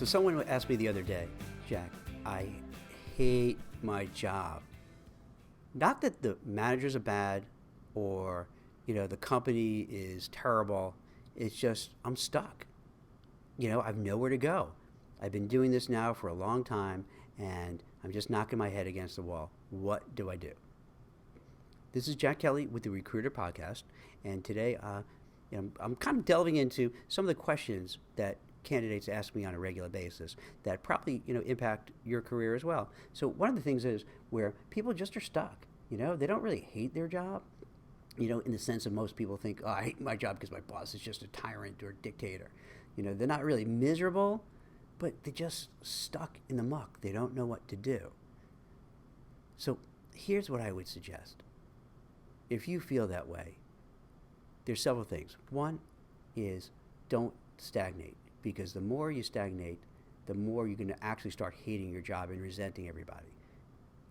Someone asked me the other day, Jack, I hate my job. Not that the managers are bad or, the company is terrible. It's just I'm stuck. I've nowhere to go. I've been doing this now for a long time and I'm just knocking my head against the wall. What do I do? This is Jack Kelly with the WeCruitr Podcast, and today I'm kind of delving into some of the questions that candidates ask me on a regular basis that probably impact your career as well. So one of the things is where people just are stuck. They don't really hate their job. In the sense of most people think, oh, I hate my job because my boss is just a tyrant or a dictator. They're not really miserable, but they're just stuck in the muck. They don't know what to do. So here's what I would suggest. If you feel that way, there's several things. One is don't stagnate, because the more you stagnate, the more you're going to actually start hating your job and resenting everybody.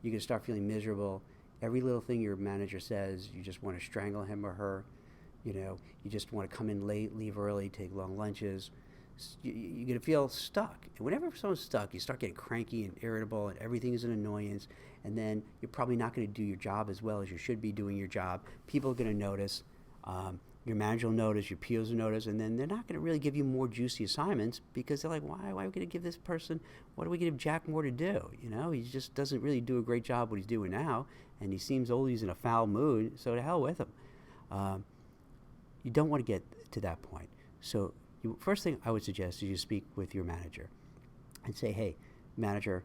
You're going to start feeling miserable. Every little thing your manager says, you just want to strangle him or her. You just want to come in late, leave early, take long lunches. You're going to feel stuck. And whenever someone's stuck, you start getting cranky and irritable, and everything is an annoyance. And then you're probably not going to do your job as well as you should be doing your job. People are going to notice. Your manager will notice, your peers will notice, and then they're not going to really give you more juicy assignments because they're like, why are we going to give this person, what are we going to give Jack more to do? He just doesn't really do a great job what he's doing now, and he seems always in a foul mood, so to hell with him. You don't want to get to that point. So first thing I would suggest is you speak with your manager and say, hey, manager,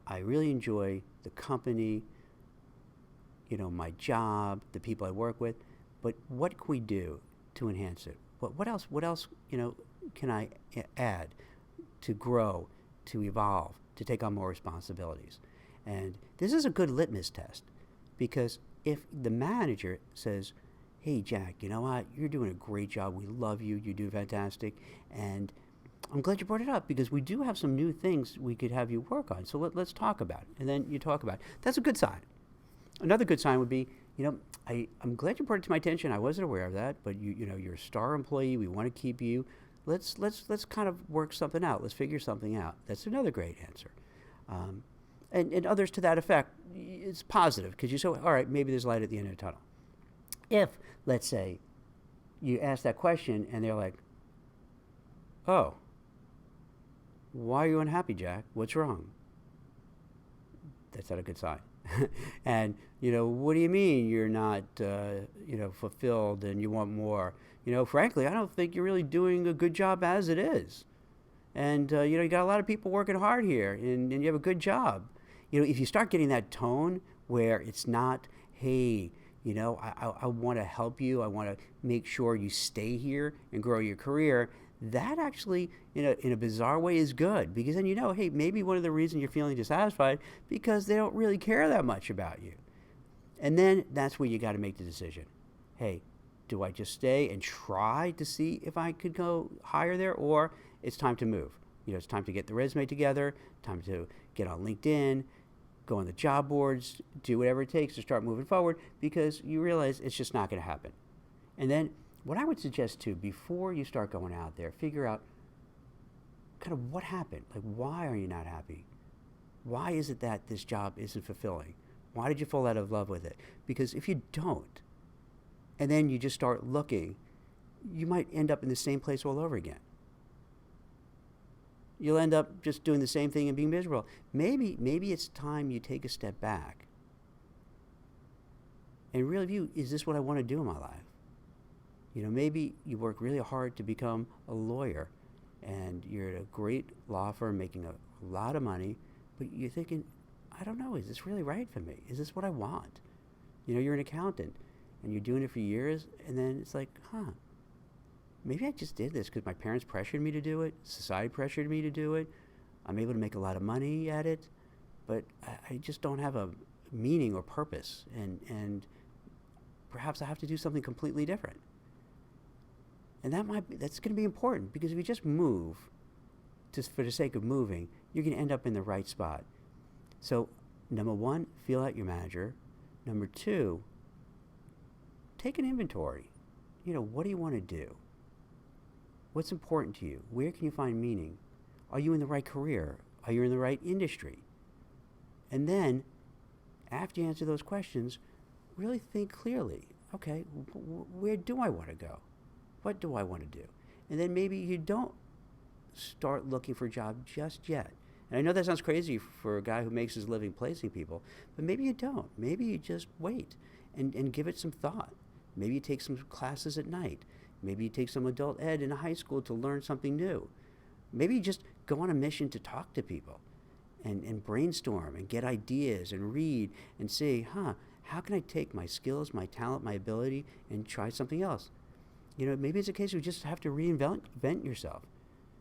I really enjoy the company, my job, the people I work with, but what can we do to enhance it? What else, can I add to grow, to evolve, to take on more responsibilities? And this is a good litmus test, because if the manager says, hey, Jack, you know what? You're doing a great job. We love you. You do fantastic. And I'm glad you brought it up, because we do have some new things we could have you work on. So let's talk about it. And then you talk about it. That's a good sign. Another good sign would be, I'm glad you brought it to my attention. I wasn't aware of that, but you're a star employee. We want to keep you. Let's kind of work something out. Let's figure something out. That's another great answer. And others to that effect, it's positive, because you say, all right, maybe there's light at the end of the tunnel. If, let's say, you ask that question and they're like, oh, why are you unhappy, Jack? What's wrong? That's not a good sign. And, what do you mean you're not, fulfilled and you want more? Frankly, I don't think you're really doing a good job as it is. And, you got a lot of people working hard here, and you have a good job. If you start getting that tone where it's not, hey, I want to help you, I want to make sure you stay here and grow your career, that actually, in a bizarre way, is good, because then hey, maybe one of the reasons you're feeling dissatisfied because they don't really care that much about you. And then that's where you got to make the decision. Hey, do I just stay and try to see if I could go higher there, or it's time to move? It's time to get the resume together, time to get on LinkedIn, go on the job boards, do whatever it takes to start moving forward, because you realize it's just not going to happen. And then what I would suggest too, before you start going out there, figure out kind of what happened. Like, why are you not happy? Why is it that this job isn't fulfilling? Why did you fall out of love with it? Because if you don't, and then you just start looking, you might end up in the same place all over again. You'll end up just doing the same thing and being miserable. Maybe it's time you take a step back and really view, is this what I want to do in my life? Maybe you work really hard to become a lawyer and you're at a great law firm making a lot of money, but you're thinking, I don't know, is this really right for me? Is this what I want? You're an accountant and you're doing it for years, and then it's like, maybe I just did this because my parents pressured me to do it, society pressured me to do it. I'm able to make a lot of money at it, but I just don't have a meaning or purpose, and perhaps I have to do something completely different. And that's going to be important, because if you just move just for the sake of moving, you're going to end up in the right spot. So, number one, feel out your manager. Number two, take an inventory. What do you want to do? What's important to you? Where can you find meaning? Are you in the right career? Are you in the right industry? And then, after you answer those questions, really think clearly. Okay, where do I want to go? What do I want to do? And then maybe you don't start looking for a job just yet. And I know that sounds crazy for a guy who makes his living placing people, but maybe you don't. Maybe you just wait and give it some thought. Maybe you take some classes at night. Maybe you take some adult ed in high school to learn something new. Maybe you just go on a mission to talk to people and brainstorm and get ideas and read and say, how can I take my skills, my talent, my ability and try something else? Maybe it's a case where you just have to reinvent yourself.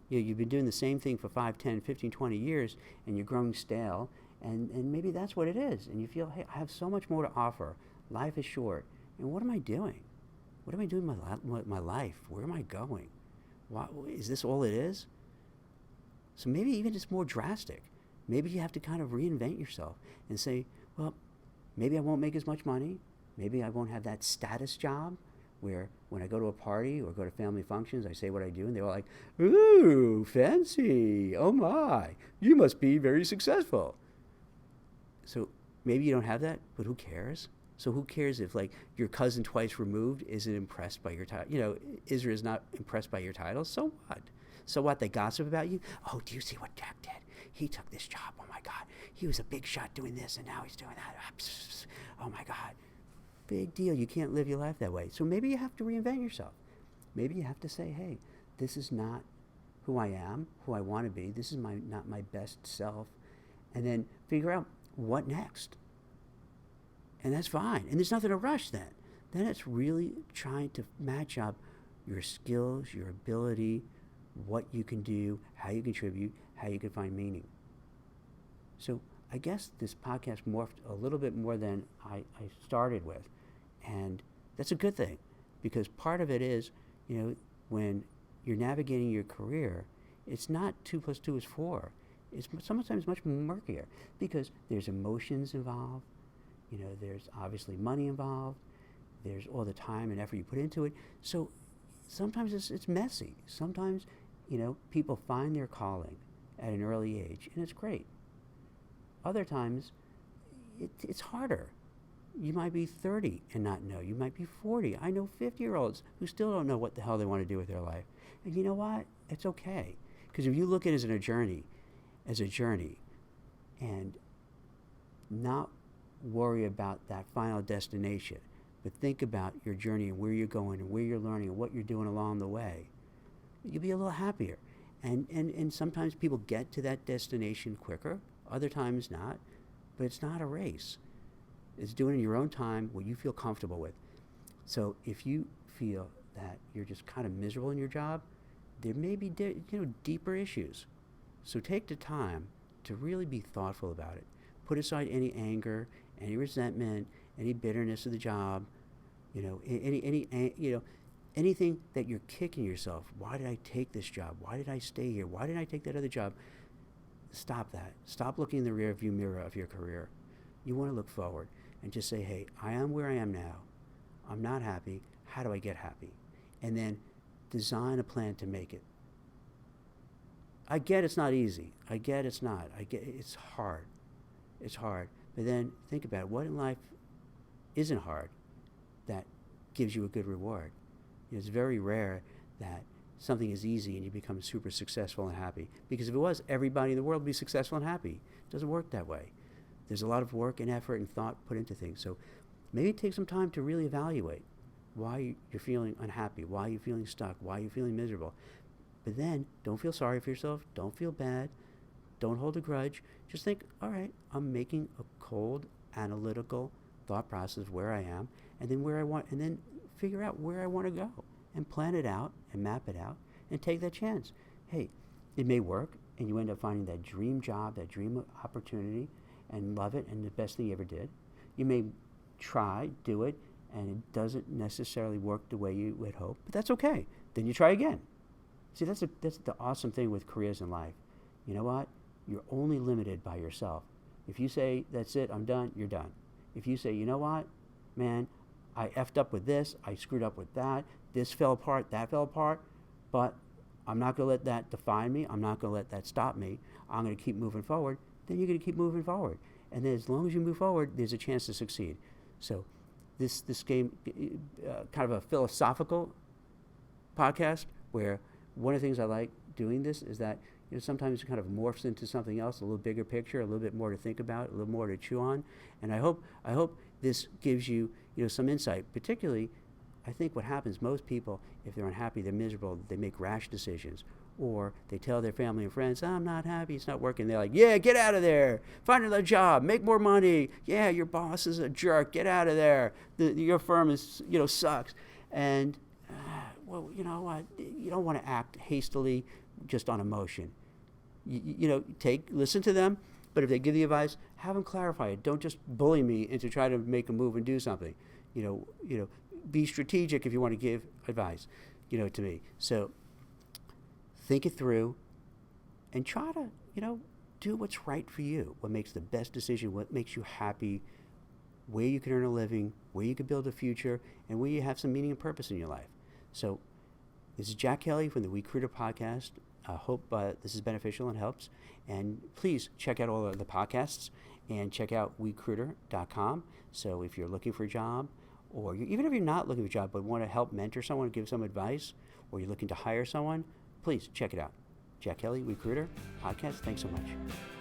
You've been doing the same thing for 5, 10, 15, 20 years and you're growing stale and maybe that's what it is. And you feel, hey, I have so much more to offer. Life is short. And what am I doing? What am I doing with my life? Where am I going? Is this all it is? So maybe even it's more drastic. Maybe you have to kind of reinvent yourself and say, well, maybe I won't make as much money. Maybe I won't have that status job where when I go to a party or go to family functions, I say what I do, and they're all like, ooh, fancy, oh my, you must be very successful. So maybe you don't have that, but who cares? So who cares if like your cousin twice removed isn't impressed by your title? Israel is not impressed by your title, so what? So what, they gossip about you? Oh, do you see what Jack did? He took this job, oh my God. He was a big shot doing this, and now he's doing that. Oh my God. Big deal. You can't live your life that way. So maybe you have to reinvent yourself. Maybe you have to say, hey, this is not who I am, who I want to be. This is not my best self. And then figure out what next. And that's fine. And there's nothing to rush then. Then it's really trying to match up your skills, your ability, what you can do, how you contribute, how you can find meaning. So I guess this podcast morphed a little bit more than I started with. And that's a good thing, because part of it is, when you're navigating your career, it's not 2 + 2 is 4. It's sometimes much murkier because there's emotions involved. There's obviously money involved. There's all the time and effort you put into it. So sometimes it's messy. Sometimes, people find their calling at an early age, and it's great. Other times, it's harder. You might be 30 and not know. You might be 40. I know 50-year-olds who still don't know what the hell they want to do with their life. And you know what? It's okay. Because if you look at it as a journey, and not worry about that final destination, but think about your journey and where you're going and where you're learning and what you're doing along the way, you'll be a little happier. And sometimes people get to that destination quicker, other times not, but it's not a race. It's doing in your own time what you feel comfortable with. So if you feel that you're just kind of miserable in your job, there may be deeper issues. So take the time to really be thoughtful about it. Put aside any anger, any resentment, any bitterness of the job, anything that you're kicking yourself. Why did I take this job? Why did I stay here? Why did I take that other job? Stop that. Stop looking in the rearview mirror of your career. You want to look forward and just say, hey, I am where I am now. I'm not happy. How do I get happy? And then design a plan to make it. I get it's not easy. I get it's not. I get it's hard. It's hard. But then think about it. What in life isn't hard that gives you a good reward? It's very rare that something is easy and you become super successful and happy. Because if it was, everybody in the world would be successful and happy. It doesn't work that way. There's a lot of work and effort and thought put into things. So maybe take some time to really evaluate why you're feeling unhappy, why you're feeling stuck, why you're feeling miserable. But then don't feel sorry for yourself. Don't feel bad. Don't hold a grudge. Just think, all right, I'm making a cold, analytical thought process of where I am, and then figure out where I want to go, and plan it out, and map it out, and take that chance. Hey, it may work, and you end up finding that dream job, that dream opportunity, and love it, and the best thing you ever did. You may try, do it, and it doesn't necessarily work the way you would hope, but that's okay. Then you try again. See, that's the awesome thing with careers in life. You know what? You're only limited by yourself. If you say, that's it, I'm done, you're done. If you say, you know what, man, I effed up with this, I screwed up with that, this fell apart, that fell apart, but I'm not going to let that define me. I'm not going to let that stop me. I'm going to keep moving forward. Then you're going to keep moving forward. And then as long as you move forward, there's a chance to succeed. So this game, kind of a philosophical podcast, where one of the things I like doing this is that sometimes it kind of morphs into something else, a little bigger picture, a little bit more to think about, a little more to chew on. And I hope this gives you some insight. Particularly, I think what happens, most people, if they're unhappy, they're miserable, they make rash decisions. Or they tell their family and friends, I'm not happy, it's not working. They're like, yeah, get out of there. Find another job, make more money. Yeah, your boss is a jerk, get out of there. Your firm is, sucks. And, well, you know what? You don't want to act hastily just on emotion. Listen to them, but if they give you advice, have them clarify it. Don't just bully me into trying to make a move and do something. Be strategic if you want to give advice, to me. So think it through and try to, do what's right for you, what makes the best decision, what makes you happy, where you can earn a living, where you can build a future, and where you have some meaning and purpose in your life. So this is Jack Kelly from the WeCruitr Podcast. I hope this is beneficial and helps. And please check out all of the podcasts and check out WeCruitr.com. So if you're looking for a job, or even if you're not looking for a job but want to help mentor someone, give some advice, or you're looking to hire someone, please check it out. Jack Kelly, WeCruitr Podcast. Thanks so much.